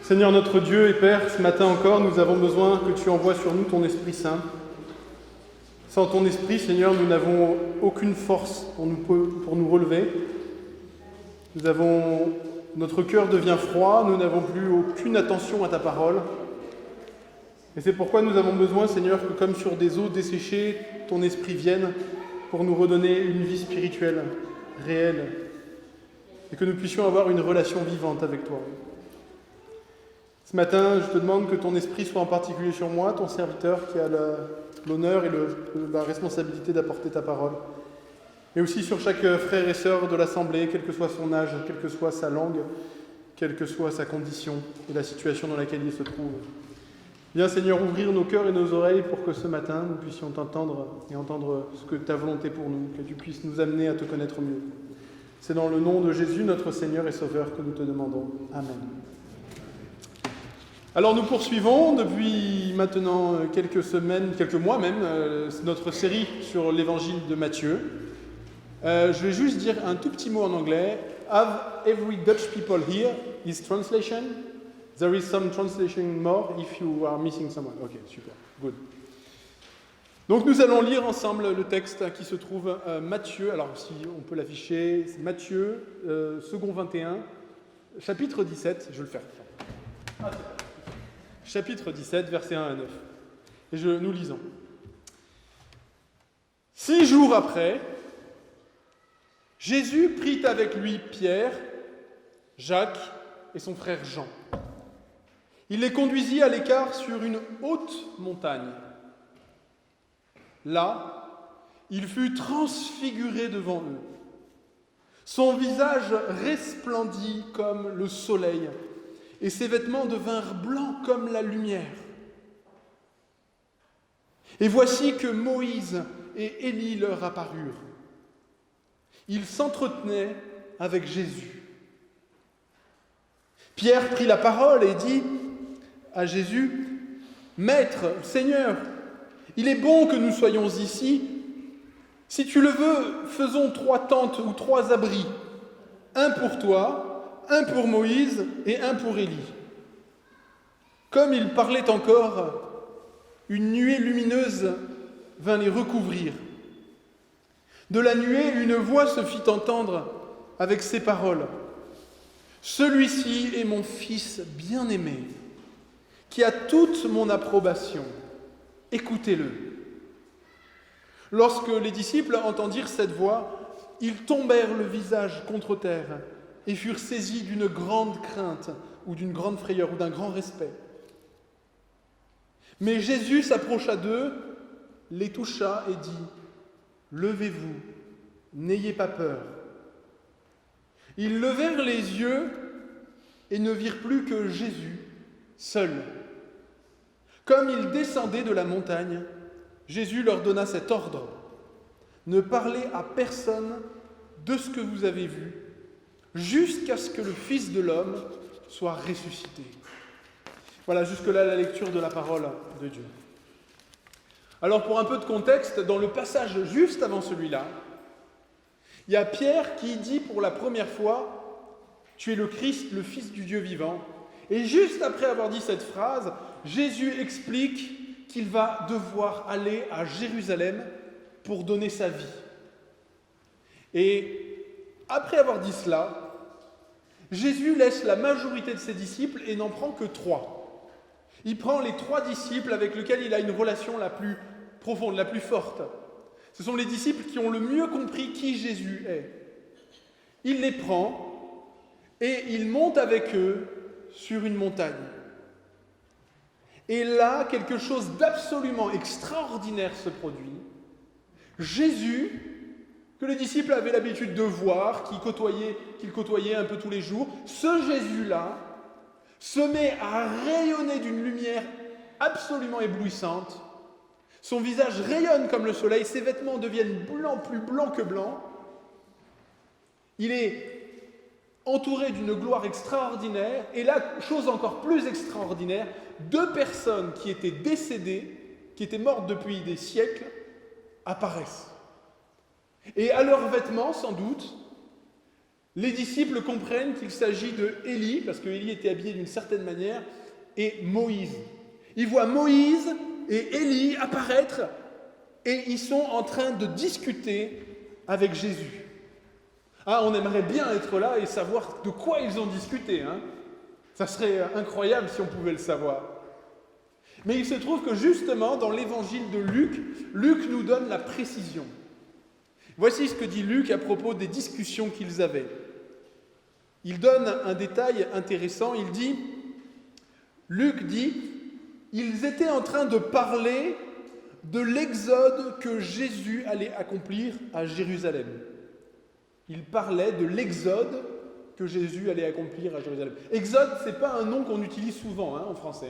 Seigneur notre Dieu et Père, ce matin encore, nous avons besoin que tu envoies sur nous ton Esprit Saint. Sans ton Esprit, Seigneur, nous n'avons aucune force pour nous relever. Notre cœur devient froid, nous n'avons plus aucune attention à ta parole. Et c'est pourquoi nous avons besoin, Seigneur, que comme sur des eaux desséchées, ton Esprit vienne pour nous redonner une vie spirituelle, réelle, et que nous puissions avoir une relation vivante avec toi. Ce matin, je te demande que ton Esprit soit en particulier sur moi, ton serviteur qui a l'honneur et la responsabilité d'apporter ta parole, mais aussi sur chaque frère et sœur de l'Assemblée, quel que soit son âge, quelle que soit sa langue, quelle que soit sa condition et la situation dans laquelle il se trouve. Viens, Seigneur, ouvrir nos cœurs et nos oreilles pour que ce matin, nous puissions t'entendre et entendre ce que ta volonté pour nous, que tu puisses nous amener à te connaître mieux. C'est dans le nom de Jésus, notre Seigneur et Sauveur, que nous te demandons. Amen. Alors nous poursuivons depuis maintenant quelques semaines, quelques mois même, notre série sur l'évangile de Matthieu. Je vais juste dire un tout petit mot en anglais. Have every Dutch people here is translation? There is some translation more if you are missing someone. Ok, super, good. Donc nous allons lire ensemble le texte qui se trouve Matthieu, alors si on peut l'afficher, c'est Matthieu, second 21, chapitre 17, je vais le faire. Chapitre 17, versets 1 à 9. Et nous lisons. 6 jours après, Jésus prit avec lui Pierre, Jacques et son frère Jean. Il les conduisit à l'écart sur une haute montagne. Là, il fut transfiguré devant eux. Son visage resplendit comme le soleil, et ses vêtements devinrent blancs comme la lumière. Et voici que Moïse et Élie leur apparurent. Ils s'entretenaient avec Jésus. Pierre prit la parole et dit à Jésus, « Maître, Seigneur, il est bon que nous soyons ici. Si tu le veux, faisons 3 tentes ou 3 abris, un pour toi, un pour Moïse et un pour Élie. » Comme il parlait encore, une nuée lumineuse vint les recouvrir. De la nuée, une voix se fit entendre avec ces paroles. « Celui-ci est mon fils bien-aimé, qui a toute mon approbation. Écoutez-le. » Lorsque les disciples entendirent cette voix, ils tombèrent le visage contre terre et furent saisis d'une grande crainte ou d'une grande frayeur ou d'un grand respect. Mais Jésus s'approcha d'eux, les toucha et dit « Levez-vous, n'ayez pas peur. » Ils levèrent les yeux et ne virent plus que Jésus, seul. Comme ils descendaient de la montagne, Jésus leur donna cet ordre « Ne parlez à personne de ce que vous avez vu, jusqu'à ce que le Fils de l'homme soit ressuscité. » Voilà, jusque-là la lecture de la parole de Dieu. Alors pour un peu de contexte, dans le passage juste avant celui-là, il y a Pierre qui dit pour la première fois « Tu es le Christ, le Fils du Dieu vivant ». Et juste après avoir dit cette phrase, Jésus explique qu'il va devoir aller à Jérusalem pour donner sa vie. Et après avoir dit cela, Jésus laisse la majorité de ses disciples et n'en prend que 3. Il prend les 3 disciples avec lesquels il a une relation la plus profonde, la plus forte. Ce sont les disciples qui ont le mieux compris qui Jésus est. Il les prend et il monte avec eux sur une montagne. Et là, quelque chose d'absolument extraordinaire se produit. Jésus, que les disciples avaient l'habitude de voir, qu'ils côtoyaient un peu tous les jours, ce Jésus-là se met à rayonner d'une lumière absolument éblouissante. Son visage rayonne comme le soleil, ses vêtements deviennent blancs, plus blancs que blancs. Il est entouré d'une gloire extraordinaire, et là, chose encore plus extraordinaire, 2 personnes qui étaient décédées, qui étaient mortes depuis des siècles, apparaissent. Et à leurs vêtements, sans doute, les disciples comprennent qu'il s'agit de Élie, parce que Élie était habillé d'une certaine manière, et Moïse. Ils voient Moïse et Élie apparaître, et ils sont en train de discuter avec Jésus. Ah, on aimerait bien être là et savoir de quoi ils ont discuté, hein. Ça serait incroyable si on pouvait le savoir. Mais il se trouve que justement, dans l'évangile de Luc, Luc nous donne la précision. Voici ce que dit Luc à propos des discussions qu'ils avaient. Il donne un détail intéressant, Luc dit, ils étaient en train de parler de l'exode que Jésus allait accomplir à Jérusalem. Il parlait de l'exode que Jésus allait accomplir à Jérusalem. Exode, ce n'est pas un nom qu'on utilise souvent en français.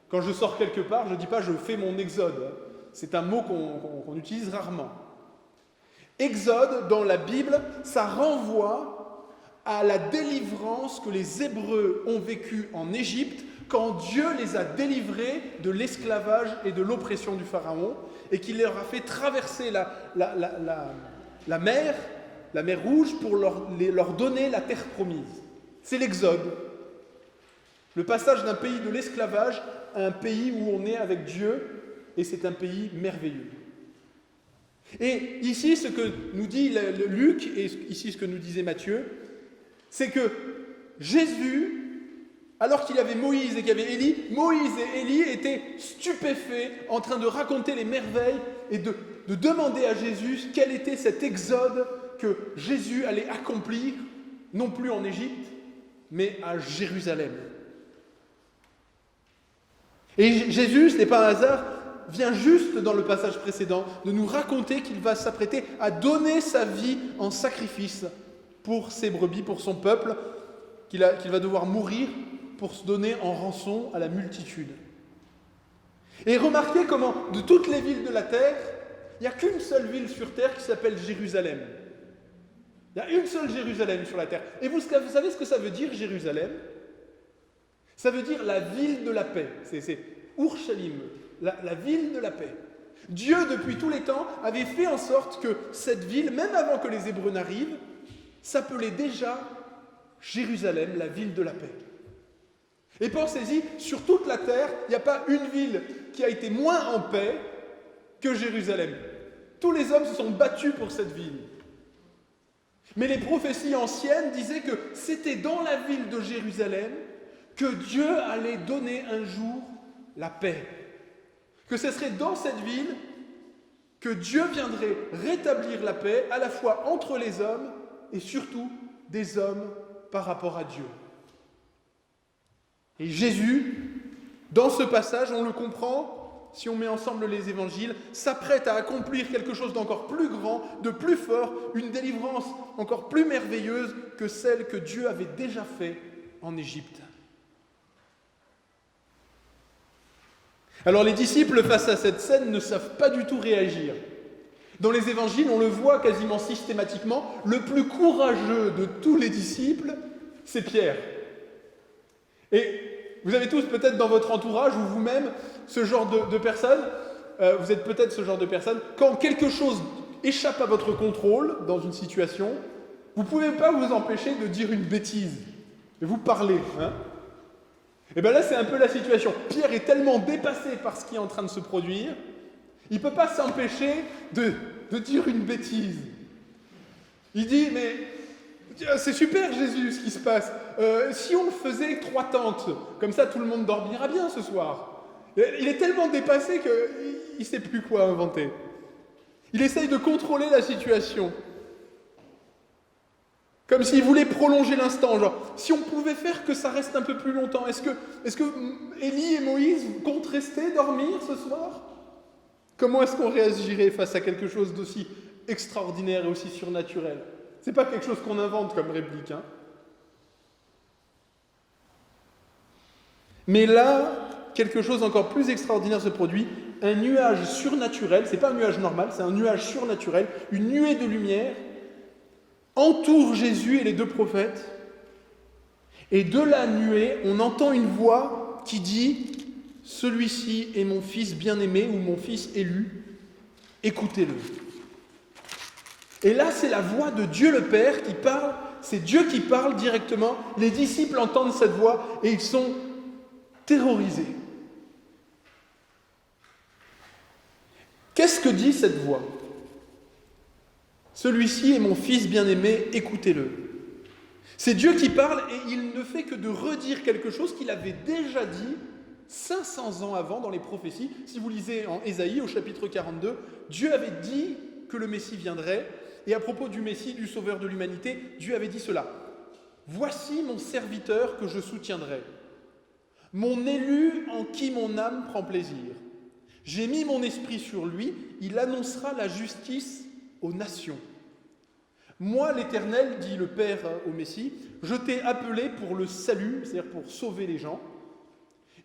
Quand je sors quelque part, je ne dis pas « je fais mon exode ». C'est un mot qu'on utilise rarement. Exode, dans la Bible, ça renvoie à la délivrance que les Hébreux ont vécue en Égypte quand Dieu les a délivrés de l'esclavage et de l'oppression du Pharaon et qu'il leur a fait traverser la mer Rouge pour leur donner la terre promise. C'est l'Exode. Le passage d'un pays de l'esclavage à un pays où on est avec Dieu, et c'est un pays merveilleux. Et ici, ce que nous dit Luc, et ici ce que nous disait Matthieu, c'est que Jésus, alors qu'il y avait Moïse et qu'il y avait Élie, Moïse et Élie étaient stupéfaits en train de raconter les merveilles et de demander à Jésus quel était cet exode que Jésus allait accomplir, non plus en Égypte, mais à Jérusalem. Et Jésus, ce n'est pas un hasard, vient juste dans le passage précédent de nous raconter qu'il va s'apprêter à donner sa vie en sacrifice pour ses brebis, pour son peuple, qu'il va devoir mourir pour se donner en rançon à la multitude. Et remarquez comment, de toutes les villes de la terre, il n'y a qu'une seule ville sur terre qui s'appelle Jérusalem. Il y a une seule Jérusalem sur la terre. Et vous savez ce que ça veut dire, Jérusalem ? Ça veut dire la ville de la paix. C'est Urshalim, la ville de la paix. Dieu, depuis tous les temps, avait fait en sorte que cette ville, même avant que les Hébreux n'arrivent, s'appelait déjà Jérusalem, la ville de la paix. Et pensez-y, sur toute la terre, il n'y a pas une ville qui a été moins en paix que Jérusalem. Tous les hommes se sont battus pour cette ville. Mais les prophéties anciennes disaient que c'était dans la ville de Jérusalem que Dieu allait donner un jour la paix. Que ce serait dans cette ville que Dieu viendrait rétablir la paix à la fois entre les hommes et surtout des hommes par rapport à Dieu. Et Jésus, dans ce passage, on le comprend, si on met ensemble les évangiles, s'apprête à accomplir quelque chose d'encore plus grand, de plus fort, une délivrance encore plus merveilleuse que celle que Dieu avait déjà faite en Égypte. Alors les disciples, face à cette scène, ne savent pas du tout réagir. Dans les évangiles, on le voit quasiment systématiquement, le plus courageux de tous les disciples, c'est Pierre. Et vous avez tous peut-être dans votre entourage ou vous-même ce genre de personnes, vous êtes peut-être ce genre de personne, quand quelque chose échappe à votre contrôle dans une situation, vous ne pouvez pas vous empêcher de dire une bêtise. Et vous parlez, Et bien là, c'est un peu la situation. Pierre est tellement dépassé par ce qui est en train de se produire, il ne peut pas s'empêcher de dire une bêtise. Il dit, mais c'est super Jésus ce qui se passe. Si on faisait 3 tentes, comme ça tout le monde dormira bien ce soir. Il est tellement dépassé qu'il ne sait plus quoi inventer. Il essaye de contrôler la situation. Comme s'il voulait prolonger l'instant, genre, si on pouvait faire que ça reste un peu plus longtemps, est-ce que Élie et Moïse comptent rester dormir ce soir ? Comment est-ce qu'on réagirait face à quelque chose d'aussi extraordinaire et aussi surnaturel ? C'est pas quelque chose qu'on invente comme réplique, Mais là, quelque chose d'encore plus extraordinaire se produit. Un nuage surnaturel, c'est pas un nuage normal, c'est un nuage surnaturel, une nuée de lumière, entoure Jésus et les 2 prophètes. Et de la nuée, on entend une voix qui dit « Celui-ci est mon fils bien-aimé ou mon fils élu, écoutez-le ». Et là, c'est la voix de Dieu le Père qui parle c'est Dieu qui parle directement. Les disciples entendent cette voix et ils sont terrorisés. Qu'est-ce que dit cette voix ? Celui-ci est mon fils bien-aimé, écoutez-le. C'est Dieu qui parle et il ne fait que de redire quelque chose qu'il avait déjà dit 500 ans avant dans les prophéties. Si vous lisez en Ésaïe au chapitre 42, Dieu avait dit que le Messie viendrait. Et à propos du Messie, du Sauveur de l'humanité, Dieu avait dit cela. « Voici mon serviteur que je soutiendrai, mon élu en qui mon âme prend plaisir. J'ai mis mon esprit sur lui, il annoncera la justice aux nations. Moi, l'Éternel, dit le Père au Messie, je t'ai appelé pour le salut, c'est-à-dire pour sauver les gens,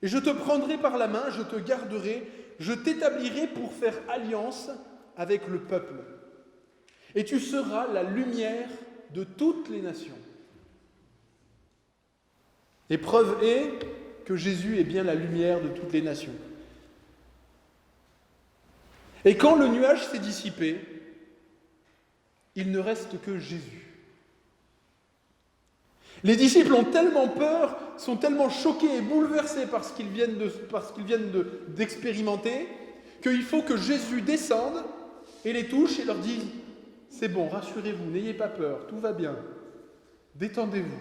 et je te prendrai par la main, je te garderai, je t'établirai pour faire alliance avec le peuple. Et tu seras la lumière de toutes les nations. » Et preuve est que Jésus est bien la lumière de toutes les nations. Et quand le nuage s'est dissipé, il ne reste que Jésus. Les disciples ont tellement peur, sont tellement choqués et bouleversés par ce qu'ils viennent d'expérimenter, qu'il faut que Jésus descende et les touche et leur dise « C'est bon, rassurez-vous, n'ayez pas peur, tout va bien, détendez-vous. »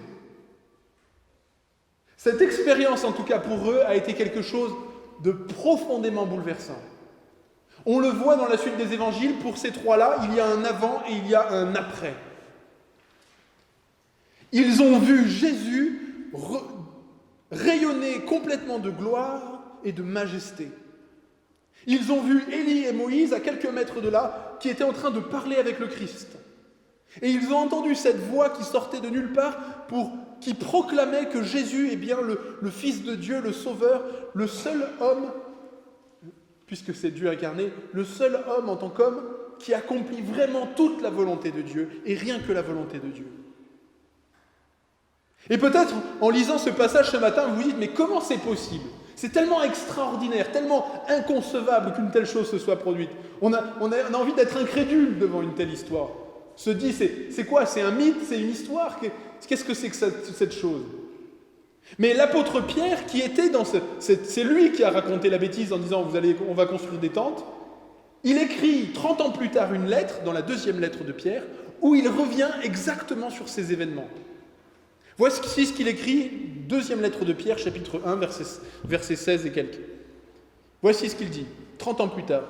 Cette expérience, en tout cas pour eux, a été quelque chose de profondément bouleversant. On le voit dans la suite des évangiles, pour ces trois-là, il y a un avant et il y a un après. Ils ont vu Jésus rayonner complètement de gloire et de majesté. Ils ont vu Élie et Moïse, à quelques mètres de là, qui étaient en train de parler avec le Christ. Et ils ont entendu cette voix qui sortait de nulle part, qui proclamait que Jésus est bien le Fils de Dieu, le Sauveur, le seul homme, puisque c'est Dieu incarné, le seul homme en tant qu'homme qui accomplit vraiment toute la volonté de Dieu, et rien que la volonté de Dieu. Et peut-être, en lisant ce passage ce matin, vous vous dites, mais comment c'est possible ? C'est tellement extraordinaire, tellement inconcevable qu'une telle chose se soit produite. On a envie d'être incrédule devant une telle histoire. Se dit, c'est quoi ? C'est un mythe ? C'est une histoire ? Qu'est-ce que c'est que cette chose ? Mais l'apôtre Pierre, qui était c'est lui qui a raconté la bêtise en disant on va construire des tentes. Il écrit 30 ans plus tard une lettre, dans la deuxième lettre de Pierre, où il revient exactement sur ces événements. Voici ce qu'il écrit, deuxième lettre de Pierre, chapitre 1, verset 16 et quelques. Voici ce qu'il dit, 30 ans plus tard.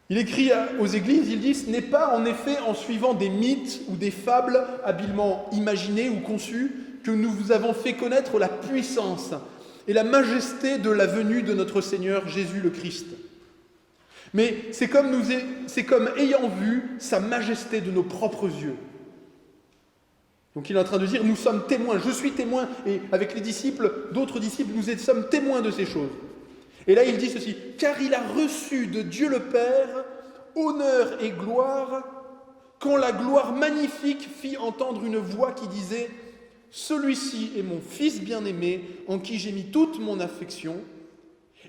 Il écrit aux églises, il dit « Ce n'est pas en effet en suivant des mythes ou des fables habilement imaginées ou conçues que nous vous avons fait connaître la puissance et la majesté de la venue de notre Seigneur Jésus le Christ. Mais c'est comme ayant vu sa majesté de nos propres yeux. » Donc il est en train de dire, nous sommes témoins, je suis témoin, et avec les disciples, d'autres disciples, nous sommes témoins de ces choses. Et là il dit ceci, car il a reçu de Dieu le Père honneur et gloire, quand la gloire magnifique fit entendre une voix qui disait, celui-ci est mon Fils bien-aimé, en qui j'ai mis toute mon affection.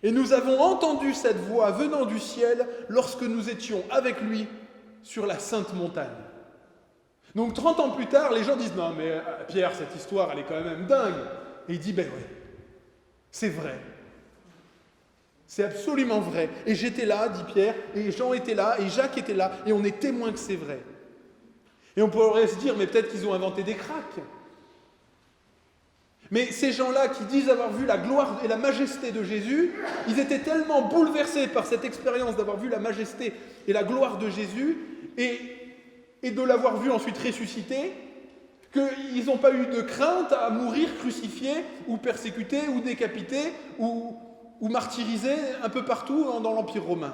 Et nous avons entendu cette voix venant du ciel lorsque nous étions avec lui sur la sainte montagne. Donc 30 ans plus tard, les gens disent « Non mais Pierre, cette histoire, elle est quand même dingue !» Et il dit « Ben oui, c'est vrai. C'est absolument vrai. Et j'étais là, dit Pierre, et Jean était là, et Jacques était là, et on est témoins que c'est vrai. » Et on pourrait se dire « Mais peut-être qu'ils ont inventé des cracks. » Mais ces gens-là qui disent avoir vu la gloire et la majesté de Jésus, ils étaient tellement bouleversés par cette expérience d'avoir vu la majesté et la gloire de Jésus, et de l'avoir vu ensuite ressuscité, qu'ils n'ont pas eu de crainte à mourir crucifiés, ou persécutés, ou décapités, ou martyrisés un peu partout dans l'Empire romain.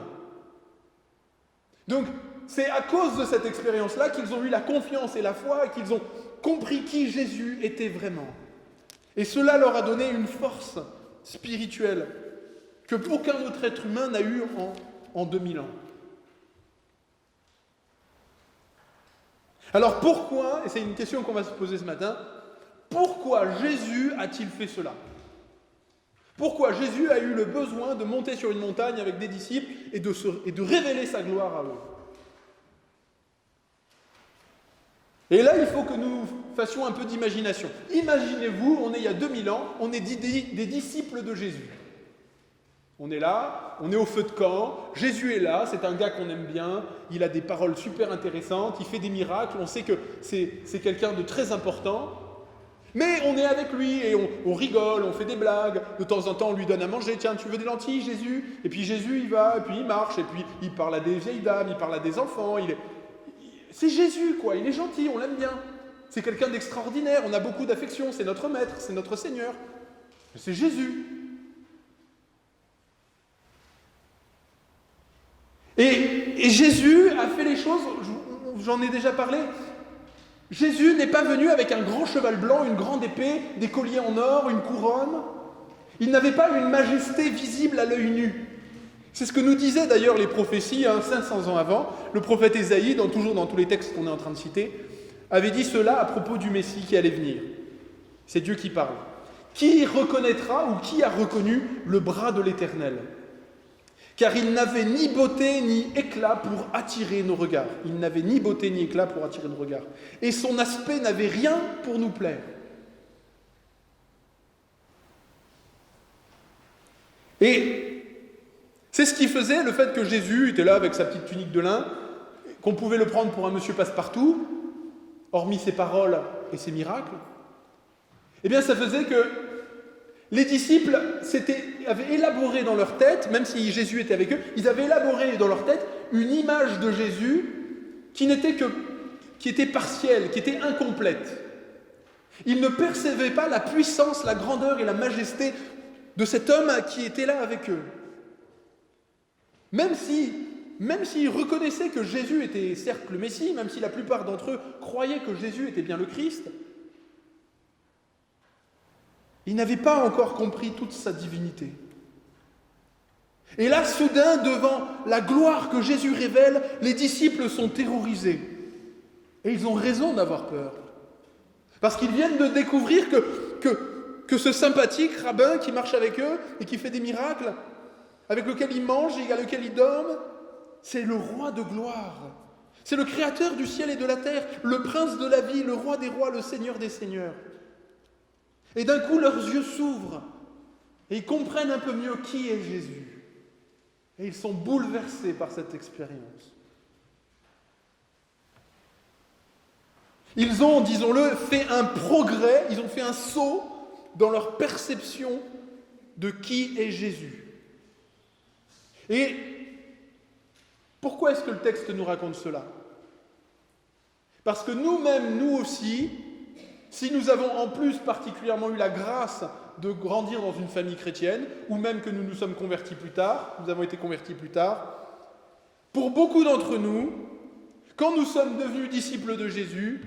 Donc, c'est à cause de cette expérience-là qu'ils ont eu la confiance et la foi, et qu'ils ont compris qui Jésus était vraiment. Et cela leur a donné une force spirituelle que aucun autre être humain n'a eu en 2000 ans. Alors pourquoi, et c'est une question qu'on va se poser ce matin, pourquoi Jésus a-t-il fait cela ? Pourquoi Jésus a eu le besoin de monter sur une montagne avec des disciples et de révéler sa gloire à eux ? Et là, il faut que nous fassions un peu d'imagination. Imaginez-vous, on est il y a 2000 ans, on est des disciples de Jésus. On est là, on est au feu de camp, Jésus est là, c'est un gars qu'on aime bien, il a des paroles super intéressantes, il fait des miracles, on sait que c'est quelqu'un de très important. Mais on est avec lui et on rigole, on fait des blagues. De temps en temps, on lui donne à manger. Tiens, tu veux des lentilles, Jésus? Et puis Jésus, il va, et puis il marche, et puis il parle à des vieilles dames, il parle à des enfants. C'est Jésus, quoi. Il est gentil, on l'aime bien. C'est quelqu'un d'extraordinaire, on a beaucoup d'affection. C'est notre maître, c'est notre Seigneur. C'est Jésus. Et Jésus a fait les choses, j'en ai déjà parlé. Jésus n'est pas venu avec un grand cheval blanc, une grande épée, des colliers en or, une couronne. Il n'avait pas une majesté visible à l'œil nu. C'est ce que nous disaient d'ailleurs les prophéties 500 ans avant. Le prophète Ésaïe, toujours dans tous les textes qu'on est en train de citer, avait dit cela à propos du Messie qui allait venir. C'est Dieu qui parle. Qui reconnaîtra ou qui a reconnu le bras de l'Éternel ? Car il n'avait ni beauté ni éclat pour attirer nos regards. Il n'avait ni beauté ni éclat pour attirer nos regards. Et son aspect n'avait rien pour nous plaire. Et c'est ce qui faisait le fait que Jésus était là avec sa petite tunique de lin, qu'on pouvait le prendre pour un monsieur passe-partout, hormis ses paroles et ses miracles. Eh bien, ça faisait que les disciples avaient élaboré dans leur tête, même si Jésus était avec eux, ils avaient élaboré dans leur tête une image de Jésus qui était partielle, qui était incomplète. Ils ne percevaient pas la puissance, la grandeur et la majesté de cet homme qui était là avec eux. Même s'ils reconnaissaient que Jésus était certes le Messie, même si la plupart d'entre eux croyaient que Jésus était bien le Christ, ils n'avaient pas encore compris toute sa divinité. Et là, soudain, devant la gloire que Jésus révèle, les disciples sont terrorisés. Et ils ont raison d'avoir peur. Parce qu'ils viennent de découvrir que ce sympathique rabbin qui marche avec eux et qui fait des miracles, avec lequel ils mangent et avec lequel ils dorment, c'est le roi de gloire. C'est le créateur du ciel et de la terre, le prince de la vie, le roi des rois, le seigneur des seigneurs. Et d'un coup, leurs yeux s'ouvrent et ils comprennent un peu mieux qui est Jésus. Et ils sont bouleversés par cette expérience. Ils ont, disons-le, fait un progrès, ils ont fait un saut dans leur perception de qui est Jésus. Et pourquoi est-ce que le texte nous raconte cela ? Parce que nous-mêmes, nous aussi, si nous avons en plus particulièrement eu la grâce de grandir dans une famille chrétienne, ou même que nous nous sommes convertis plus tard, nous avons été convertis plus tard, pour beaucoup d'entre nous, quand nous sommes devenus disciples de Jésus,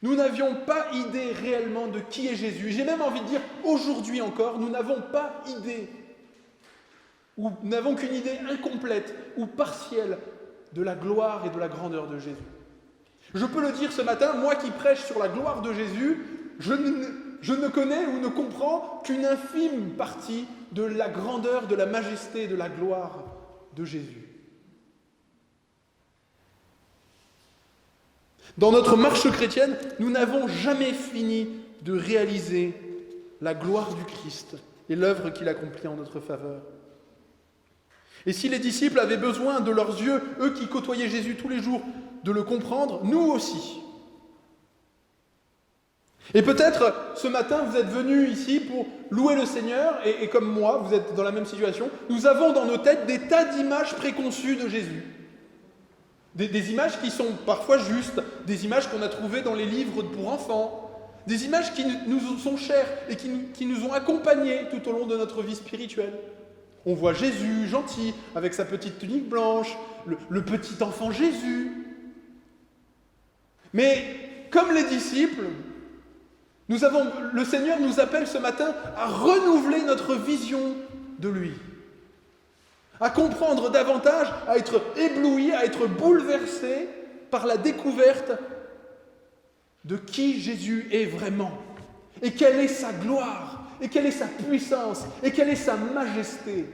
nous n'avions pas idée réellement de qui est Jésus. J'ai même envie de dire, aujourd'hui encore, nous n'avons pas idée, ou nous n'avons qu'une idée incomplète ou partielle de la gloire et de la grandeur de Jésus. Je peux le dire ce matin, moi qui prêche sur la gloire de Jésus, je ne connais ou ne comprends qu'une infime partie de la grandeur, de la majesté et de la gloire de Jésus. Dans notre marche chrétienne, nous n'avons jamais fini de réaliser la gloire du Christ et l'œuvre qu'il accomplit en notre faveur. Et si les disciples avaient besoin de leurs yeux, eux qui côtoyaient Jésus tous les jours, de le comprendre, nous aussi. Et peut-être ce matin, vous êtes venus ici pour louer le Seigneur, et comme moi, vous êtes dans la même situation, nous avons dans nos têtes des tas d'images préconçues de Jésus. Des images qui sont parfois justes, des images qu'on a trouvées dans les livres pour enfants, des images qui nous sont chères et qui nous ont accompagnés tout au long de notre vie spirituelle. On voit Jésus, gentil, avec sa petite tunique blanche, le petit enfant Jésus. Mais comme les disciples, le Seigneur nous appelle ce matin à renouveler notre vision de lui, à comprendre davantage, à être ébloui, à être bouleversé par la découverte de qui Jésus est vraiment, et quelle est sa gloire, et quelle est sa puissance, et quelle est sa majesté.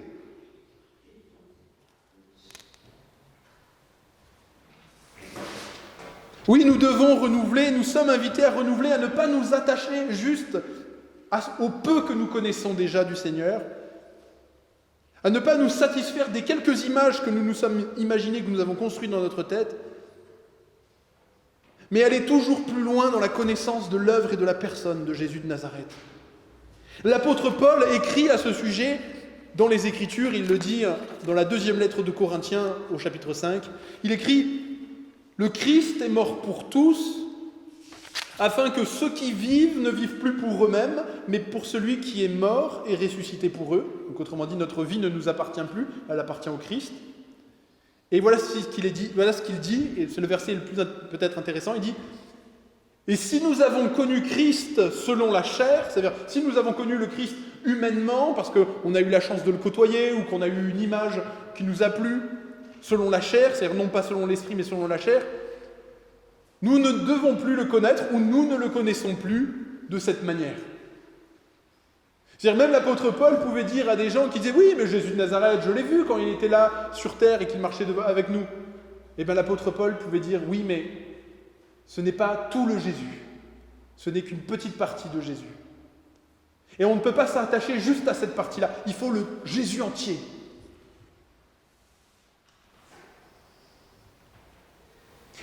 Oui, nous devons renouveler, nous sommes invités à renouveler, à ne pas nous attacher juste au peu que nous connaissons déjà du Seigneur, à ne pas nous satisfaire des quelques images que nous nous sommes imaginées, que nous avons construites dans notre tête, mais aller toujours plus loin dans la connaissance de l'œuvre et de la personne de Jésus de Nazareth. L'apôtre Paul écrit à ce sujet dans les Écritures, il le dit dans la 2e lettre de Corinthiens au chapitre 5, il écrit « Le Christ est mort pour tous, afin que ceux qui vivent ne vivent plus pour eux-mêmes, mais pour celui qui est mort et ressuscité pour eux. » Donc autrement dit, notre vie ne nous appartient plus, elle appartient au Christ. Et voilà ce qu'il dit, et c'est le verset le plus peut-être intéressant, il dit « Et si nous avons connu Christ selon la chair, c'est-à-dire si nous avons connu le Christ humainement, parce qu'on a eu la chance de le côtoyer, ou qu'on a eu une image qui nous a plu, selon la chair, c'est-à-dire non pas selon l'esprit, mais selon la chair, nous ne devons plus le connaître, ou nous ne le connaissons plus de cette manière. » C'est-à-dire même l'apôtre Paul pouvait dire à des gens qui disaient « Oui, mais Jésus de Nazareth, je l'ai vu quand il était là sur terre et qu'il marchait avec nous. » Et bien l'apôtre Paul pouvait dire « Oui, mais ce n'est pas tout le Jésus. Ce n'est qu'une petite partie de Jésus. Et on ne peut pas s'attacher juste à cette partie-là. Il faut le Jésus entier. »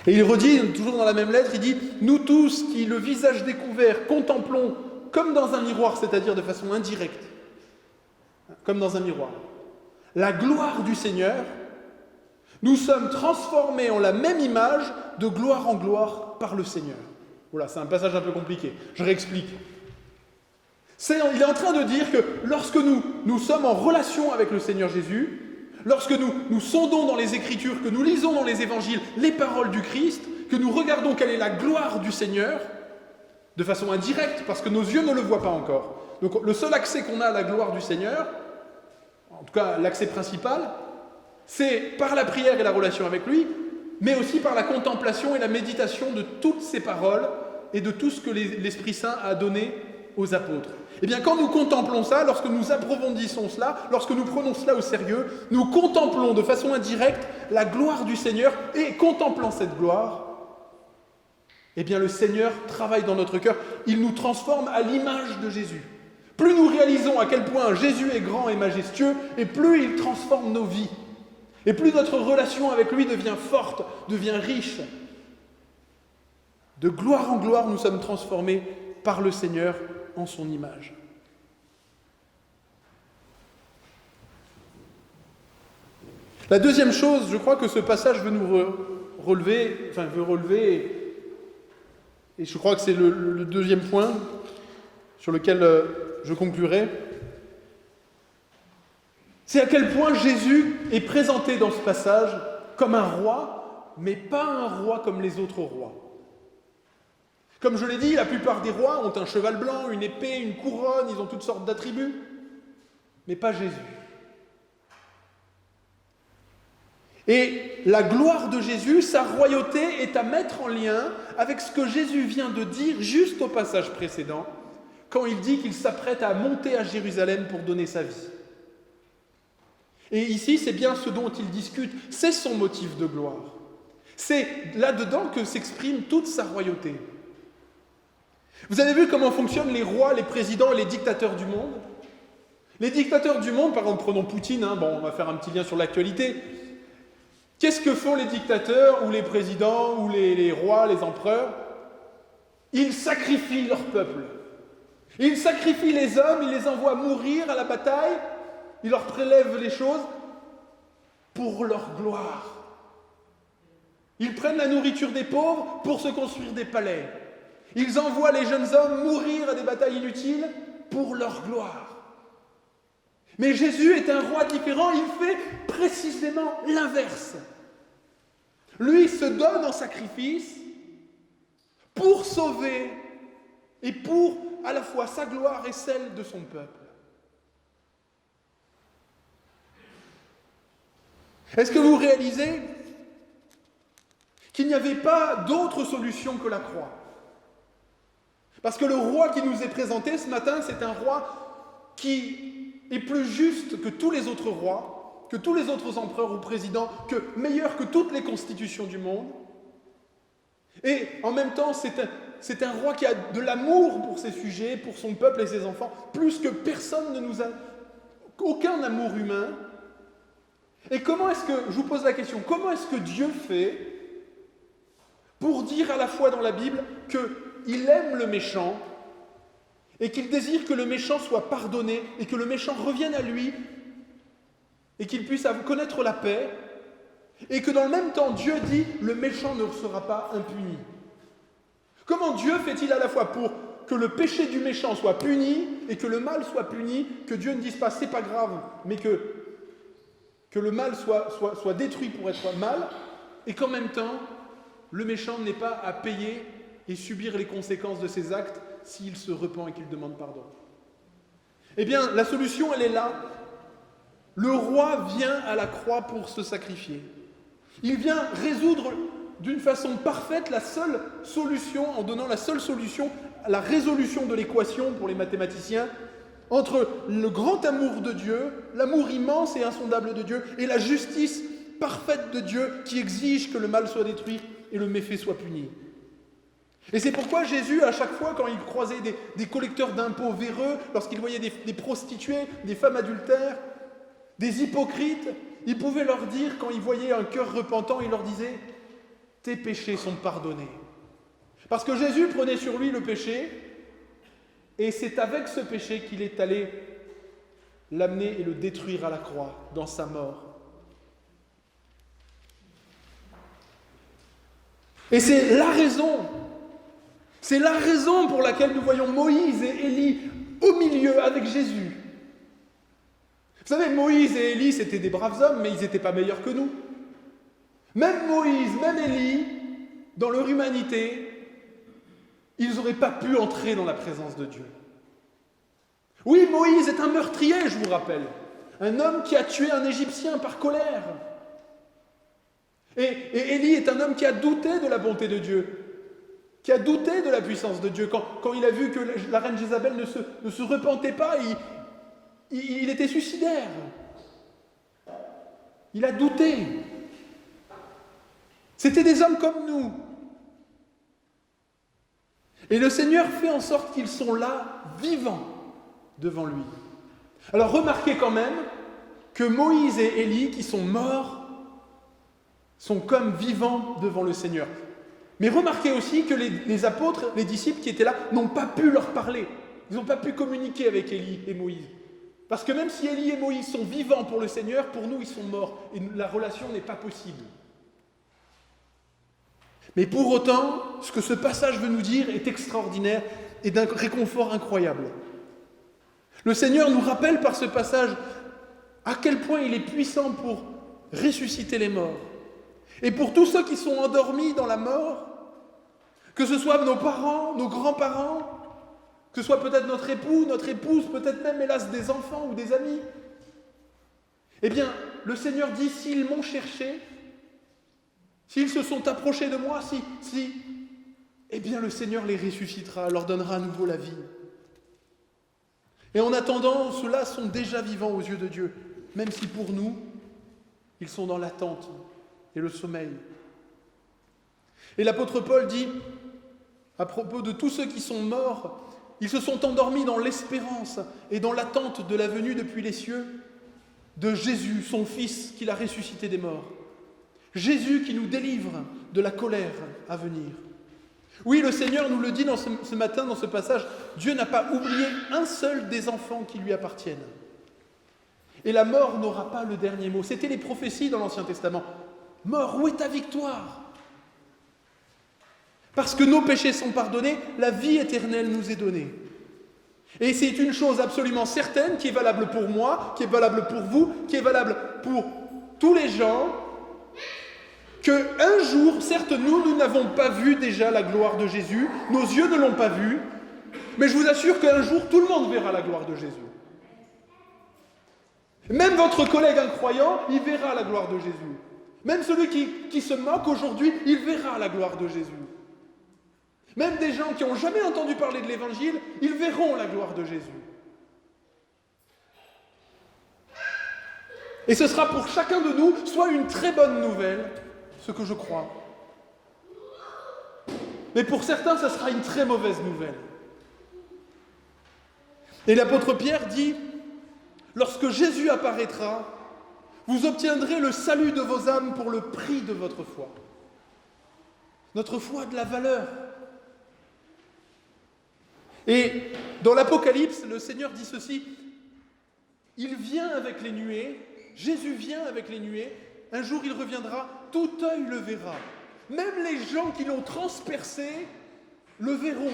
Et il redit, toujours dans la même lettre, il dit « Nous tous qui, le visage découvert, contemplons comme dans un miroir, c'est-à-dire de façon indirecte, comme dans un miroir, la gloire du Seigneur, nous sommes transformés en la même image de gloire en gloire par le Seigneur. » Voilà, c'est un passage un peu compliqué. Je réexplique. Il est en train de dire que lorsque nous sommes en relation avec le Seigneur Jésus, lorsque nous sondons dans les Écritures, que nous lisons dans les Évangiles les paroles du Christ, que nous regardons quelle est la gloire du Seigneur, de façon indirecte, parce que nos yeux ne le voient pas encore. Donc le seul accès qu'on a à la gloire du Seigneur, en tout cas l'accès principal, c'est par la prière et la relation avec lui, mais aussi par la contemplation et la méditation de toutes ces paroles et de tout ce que l'Esprit Saint a donné aux apôtres. Eh bien, quand nous contemplons ça, lorsque nous approfondissons cela, lorsque nous prenons cela au sérieux, nous contemplons de façon indirecte la gloire du Seigneur, et contemplant cette gloire, eh bien, le Seigneur travaille dans notre cœur, il nous transforme à l'image de Jésus. Plus nous réalisons à quel point Jésus est grand et majestueux, et plus il transforme nos vies. Et plus notre relation avec lui devient forte, devient riche. De gloire en gloire, nous sommes transformés par le Seigneur en son image. La deuxième chose, je crois que ce passage veut nous relever, et je crois que c'est le deuxième point sur lequel je conclurai, c'est à quel point Jésus est présenté dans ce passage comme un roi, mais pas un roi comme les autres rois. Comme je l'ai dit, la plupart des rois ont un cheval blanc, une épée, une couronne, ils ont toutes sortes d'attributs, mais pas Jésus. Et la gloire de Jésus, sa royauté, est à mettre en lien avec ce que Jésus vient de dire juste au passage précédent, quand il dit qu'il s'apprête à monter à Jérusalem pour donner sa vie. Et ici, c'est bien ce dont il discute, c'est son motif de gloire. C'est là-dedans que s'exprime toute sa royauté. Vous avez vu comment fonctionnent les rois, les présidents et les dictateurs du monde? Les dictateurs du monde, par exemple, prenons Poutine, on va faire un petit lien sur l'actualité. Qu'est-ce que font les dictateurs, ou les présidents, ou les rois, les empereurs? Ils sacrifient leur peuple. Ils sacrifient les hommes, ils les envoient mourir à la bataille, ils leur prélèvent les choses pour leur gloire. Ils prennent la nourriture des pauvres pour se construire des palais. Ils envoient les jeunes hommes mourir à des batailles inutiles pour leur gloire. Mais Jésus est un roi différent, il fait précisément l'inverse. Lui se donne en sacrifice pour sauver et pour à la fois sa gloire et celle de son peuple. Est-ce que vous réalisez qu'il n'y avait pas d'autre solution que la croix? Parce que le roi qui nous est présenté ce matin, c'est un roi qui est plus juste que tous les autres rois, que tous les autres empereurs ou présidents, meilleur que toutes les constitutions du monde. Et en même temps, c'est un roi qui a de l'amour pour ses sujets, pour son peuple et ses enfants, plus que personne ne nous a... Aucun amour humain. Et comment est-ce que, je vous pose la question, comment est-ce que Dieu fait pour dire à la fois dans la Bible qu'il aime le méchant et qu'il désire que le méchant soit pardonné et que le méchant revienne à lui et qu'il puisse connaître la paix, et que dans le même temps, Dieu dit « le méchant ne sera pas impuni ». Comment Dieu fait-il à la fois pour que le péché du méchant soit puni et que le mal soit puni, que Dieu ne dise pas « c'est pas grave », mais que le mal soit détruit pour être mal, et qu'en même temps, le méchant n'ait pas à payer et subir les conséquences de ses actes s'il se repent et qu'il demande pardon. Eh bien, la solution, elle est là. Le roi vient à la croix pour se sacrifier. Il vient résoudre d'une façon parfaite la seule solution, en donnant la seule solution à la résolution de l'équation pour les mathématiciens, entre le grand amour de Dieu, l'amour immense et insondable de Dieu, et la justice parfaite de Dieu qui exige que le mal soit détruit et le méfait soit puni. Et c'est pourquoi Jésus, à chaque fois, quand il croisait des collecteurs d'impôts véreux, lorsqu'il voyait des prostituées, des femmes adultères, des hypocrites, il pouvait leur dire, quand il voyait un cœur repentant, il leur disait « Tes péchés sont pardonnés ». Parce que Jésus prenait sur lui le péché, et c'est avec ce péché qu'il est allé l'amener et le détruire à la croix, dans sa mort. Et c'est la raison pour laquelle nous voyons Moïse et Élie au milieu avec Jésus. Vous savez, Moïse et Élie, c'était des braves hommes, mais ils n'étaient pas meilleurs que nous. Même Moïse, même Élie, dans leur humanité, ils n'auraient pas pu entrer dans la présence de Dieu. Oui, Moïse est un meurtrier, je vous rappelle. Un homme qui a tué un Égyptien par colère. Et Élie est un homme qui a douté de la bonté de Dieu, qui a douté de la puissance de Dieu. Quand il a vu que la reine Jézabel ne se repentait pas, il était suicidaire. Il a douté. C'était des hommes comme nous. Et le Seigneur fait en sorte qu'ils sont là, vivants, devant lui. Alors remarquez quand même que Moïse et Élie, qui sont morts, sont comme vivants devant le Seigneur. Mais remarquez aussi que les apôtres, les disciples qui étaient là, n'ont pas pu leur parler. Ils n'ont pas pu communiquer avec Élie et Moïse. Parce que même si Élie et Moïse sont vivants pour le Seigneur, pour nous, ils sont morts. Et la relation n'est pas possible. Mais pour autant, ce que ce passage veut nous dire est extraordinaire et d'un réconfort incroyable. Le Seigneur nous rappelle par ce passage à quel point il est puissant pour ressusciter les morts. Et pour tous ceux qui sont endormis dans la mort, que ce soit nos parents, nos grands-parents, que ce soit peut-être notre époux, notre épouse, peut-être même, hélas, des enfants ou des amis, eh bien, le Seigneur dit, s'ils m'ont cherché, s'ils se sont approchés de moi, eh bien, le Seigneur les ressuscitera, leur donnera à nouveau la vie. Et en attendant, ceux-là sont déjà vivants aux yeux de Dieu, même si pour nous, ils sont dans l'attente et le sommeil. Et l'apôtre Paul dit, à propos de tous ceux qui sont morts, ils se sont endormis dans l'espérance et dans l'attente de la venue depuis les cieux de Jésus, son Fils, qu'il a ressuscité des morts. Jésus qui nous délivre de la colère à venir. Oui, le Seigneur nous le dit ce matin dans ce passage, Dieu n'a pas oublié un seul des enfants qui lui appartiennent. Et la mort n'aura pas le dernier mot. C'était les prophéties dans l'Ancien Testament. Mort, où est ta victoire ? Parce que nos péchés sont pardonnés, la vie éternelle nous est donnée. Et c'est une chose absolument certaine qui est valable pour moi, qui est valable pour vous, qui est valable pour tous les gens, qu'un jour, certes, nous n'avons pas vu déjà la gloire de Jésus, nos yeux ne l'ont pas vu, mais je vous assure qu'un jour, tout le monde verra la gloire de Jésus. Même votre collègue incroyant, il verra la gloire de Jésus. Même celui qui se moque aujourd'hui, il verra la gloire de Jésus. Même des gens qui n'ont jamais entendu parler de l'Évangile, ils verront la gloire de Jésus. Et ce sera pour chacun de nous soit une très bonne nouvelle, ce que je crois. Mais pour certains, ça sera une très mauvaise nouvelle. Et l'apôtre Pierre dit, lorsque Jésus apparaîtra, vous obtiendrez le salut de vos âmes pour le prix de votre foi. Notre foi a de la valeur. Et dans l'Apocalypse, le Seigneur dit ceci, il vient avec les nuées, Jésus vient avec les nuées, un jour il reviendra, tout œil le verra. Même les gens qui l'ont transpercé le verront.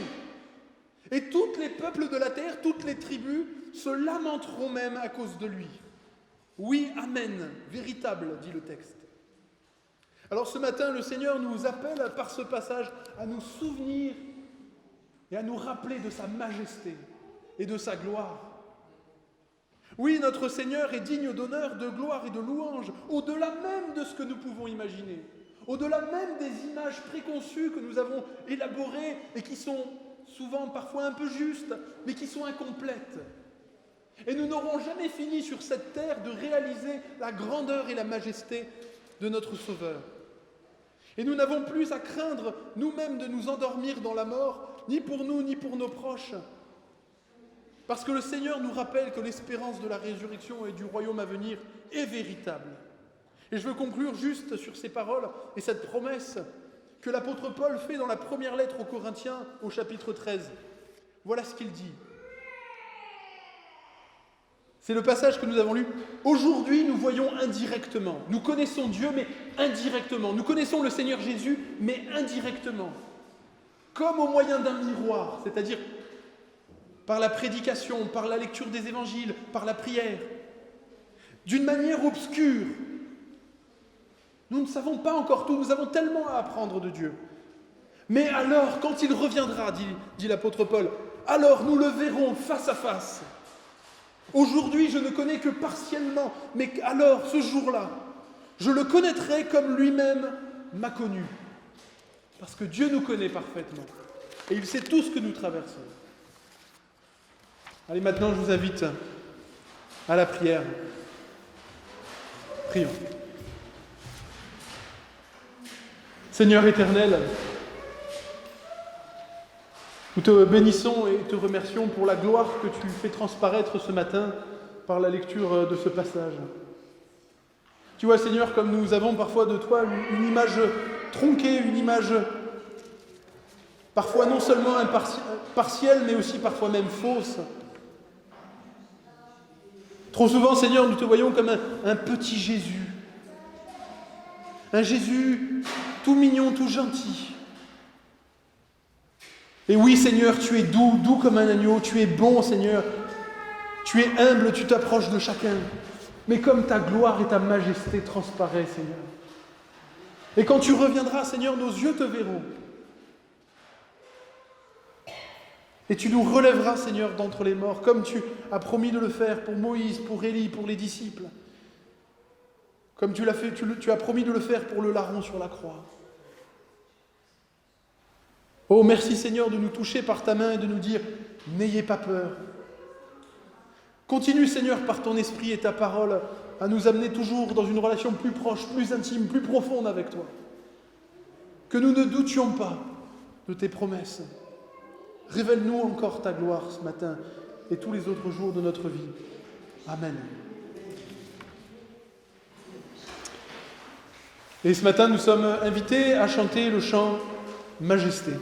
Et tous les peuples de la terre, toutes les tribus se lamenteront même à cause de lui. Oui, amen, véritable, dit le texte. Alors ce matin, le Seigneur nous appelle par ce passage à nous souvenir et à nous rappeler de sa majesté et de sa gloire. Oui, notre Seigneur est digne d'honneur, de gloire et de louange, au-delà même de ce que nous pouvons imaginer, au-delà même des images préconçues que nous avons élaborées et qui sont souvent parfois un peu justes, mais qui sont incomplètes. Et nous n'aurons jamais fini sur cette terre de réaliser la grandeur et la majesté de notre Sauveur. Et nous n'avons plus à craindre nous-mêmes de nous endormir dans la mort, ni pour nous, ni pour nos proches. Parce que le Seigneur nous rappelle que l'espérance de la résurrection et du royaume à venir est véritable. Et je veux conclure juste sur ces paroles et cette promesse que l'apôtre Paul fait dans la première lettre aux Corinthiens au chapitre 13. Voilà ce qu'il dit. C'est le passage que nous avons lu. Aujourd'hui, nous voyons indirectement. Nous connaissons Dieu, mais indirectement. Nous connaissons le Seigneur Jésus, mais indirectement. Comme au moyen d'un miroir, c'est-à-dire par la prédication, par la lecture des évangiles, par la prière. D'une manière obscure. Nous ne savons pas encore tout, nous avons tellement à apprendre de Dieu. Mais alors, quand il reviendra, dit l'apôtre Paul, alors nous le verrons face à face. Aujourd'hui, je ne connais que partiellement, mais alors, ce jour-là, je le connaîtrai comme lui-même m'a connu. Parce que Dieu nous connaît parfaitement. Et il sait tout ce que nous traversons. Allez, maintenant, je vous invite à la prière. Prions. Seigneur éternel, nous te bénissons et te remercions pour la gloire que tu fais transparaître ce matin par la lecture de ce passage. Tu vois, Seigneur, comme nous avons parfois de toi une image tronquée, une image parfois non seulement partielle, mais aussi parfois même fausse. Trop souvent, Seigneur, nous te voyons comme un petit Jésus. Un Jésus tout mignon, tout gentil. Et oui, Seigneur, tu es doux, doux comme un agneau, tu es bon, Seigneur. Tu es humble, tu t'approches de chacun. Mais comme ta gloire et ta majesté transparaissent, Seigneur. Et quand tu reviendras, Seigneur, nos yeux te verront. Et tu nous relèveras, Seigneur, d'entre les morts, comme tu as promis de le faire pour Moïse, pour Élie, pour les disciples. Comme tu l'as fait, tu as promis de le faire pour le larron sur la croix. Oh, merci Seigneur de nous toucher par ta main et de nous dire « N'ayez pas peur ». Continue Seigneur par ton esprit et ta parole à nous amener toujours dans une relation plus proche, plus intime, plus profonde avec toi. Que nous ne doutions pas de tes promesses. Révèle-nous encore ta gloire ce matin et tous les autres jours de notre vie. Amen. Et ce matin, nous sommes invités à chanter le chant « Majesté ».